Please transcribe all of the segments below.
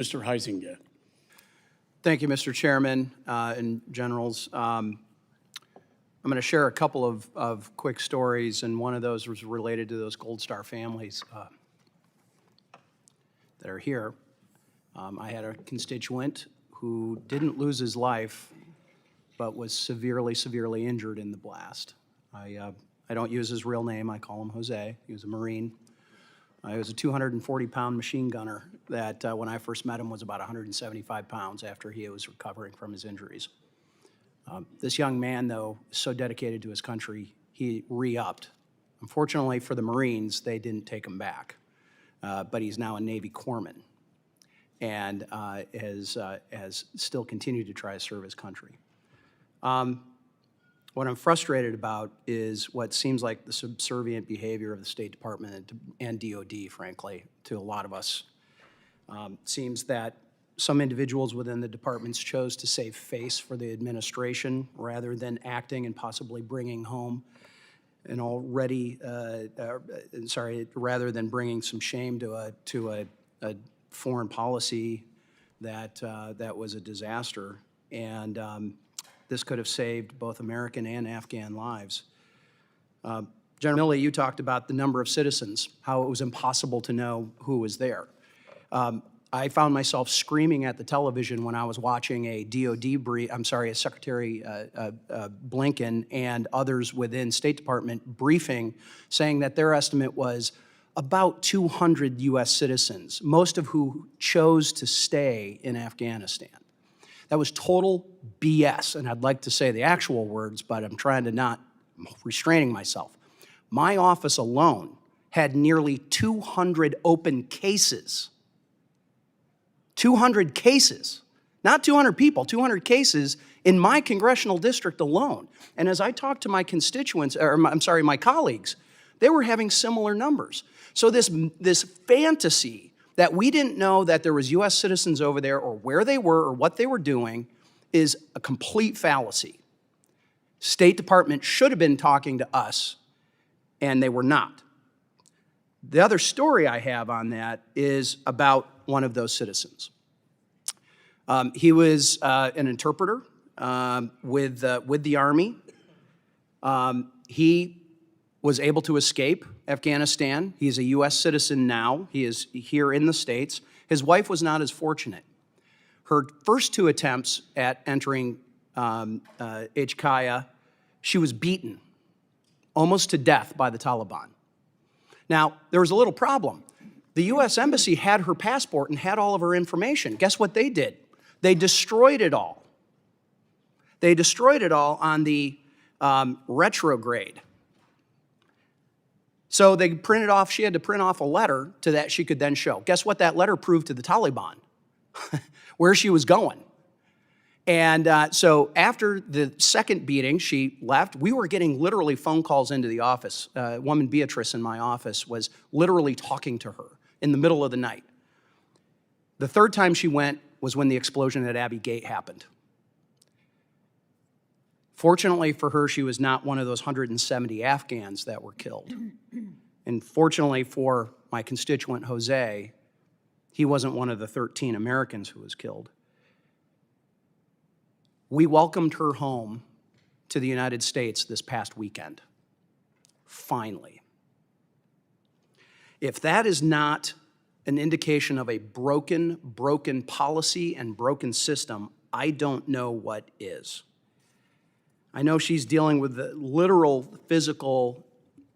Mr. Huizenga. Thank you, Mr. Chairman and generals. I'm going to share a couple of quick stories, and one of those was related to those Gold Star families that are here. I had a constituent who didn't lose his life, but was severely, severely injured in the blast. I don't use his real name. I call him Jose. He was a Marine. He was a 240-pound machine gunner that, when I first met him, was about 175 pounds after he was recovering from his injuries. This young man, though, is so dedicated to his country, he re-upped. Unfortunately for the Marines, they didn't take him back, but he's now a Navy corpsman and has still continued to try to serve his country. What I'm frustrated about is what seems like the subservient behavior of the State Department and DOD, frankly, to a lot of us. Seems that some individuals within the departments chose to save face for the administration rather than acting and possibly bringing home an already, rather than bringing some shame to a foreign policy that was a disaster. And this could have saved both American and Afghan lives. General Milley, you talked about the number of citizens, how it was impossible to know who was there. I found myself screaming at the television when I was watching a a Secretary Blinken and others within State Department briefing, saying that their estimate was about 200 U.S. citizens, most of who chose to stay in Afghanistan. That was total BS, and I'd like to say the actual words, but I'm trying to not, I'm restraining myself. My office alone had nearly 200 open cases. 200 cases, not 200 people, 200 cases in my congressional district alone. And as I talked to my constituents, my colleagues, they were having similar numbers. So this fantasy that we didn't know that there was U.S. citizens over there or where they were or what they were doing is a complete fallacy. State Department should have been talking to us, and they were not. The other story I have on that is about one of those citizens. He was an interpreter with the Army. He was able to escape Afghanistan. He is a U.S. citizen now. He is here in the States. His wife was not as fortunate. Her first two attempts at entering HKIA, she was beaten almost to death by the Taliban. Now, there was a little problem. The U.S. Embassy had her passport and had all of her information. Guess what they did? They destroyed it all. They destroyed it all on the retrograde. So they printed off, she had to print off a letter to that she could then show. Guess what that letter proved to the Taliban? Where she was going. And so after the second beating, she left. We were getting literally phone calls into the office. A woman, Beatrice, in my office was literally talking to her in the middle of the night. The third time she went was when the explosion at Abbey Gate happened. Fortunately for her, she was not one of those 170 Afghans that were killed. And fortunately for my constituent, Jose, he wasn't one of the 13 Americans who was killed. We welcomed her home to the United States this past weekend, finally. If that is not an indication of a broken policy and broken system, I don't know what is. I know she's dealing with the literal physical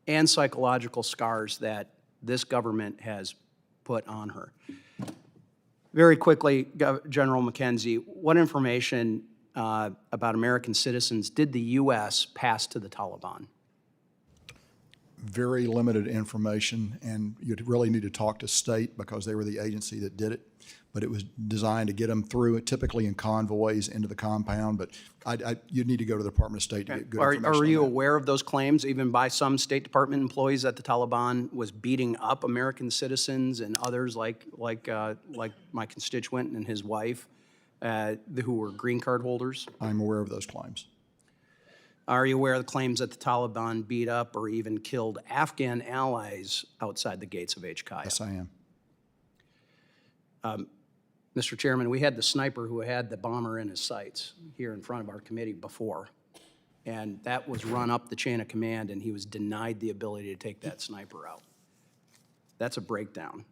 and psychological scars that this government has put on her. Very quickly, General McKenzie, what information about American citizens did the U.S. pass to the Taliban? Very limited information, and you'd really need to talk to state because they were the agency that did it. But it was designed to get them through, typically in convoys into the compound. But you'd need to go to the Department of State to get good information. Are you aware of those claims, even by some State Department employees, that the Taliban was beating up American citizens and others like my constituent and his wife, who were green card holders? I'm aware of those claims. Are you aware of the claims that the Taliban beat up or even killed Afghan allies outside the gates of HKIA? Yes, I am. Mr. Chairman, we had the sniper who had the bomber in his sights here in front of our committee before. And that was run up the chain of command, and he was denied the ability to take that sniper out. That's a breakdown.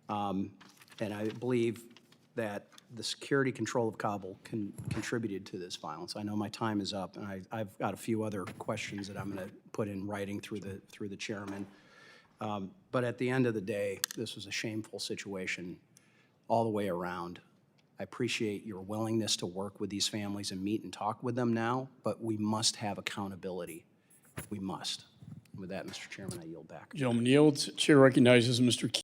And I believe that the security control of Kabul contributed to this violence. I know my time is up, and I've got a few other questions that I'm going to put in writing through the chairman. But at the end of the day, this was a shameful situation all the way around. I appreciate your willingness to work with these families and meet and talk with them now, but we must have accountability. We must. With that, Mr. Chairman, I yield back. Gentleman yields. Chair recognizes Mr.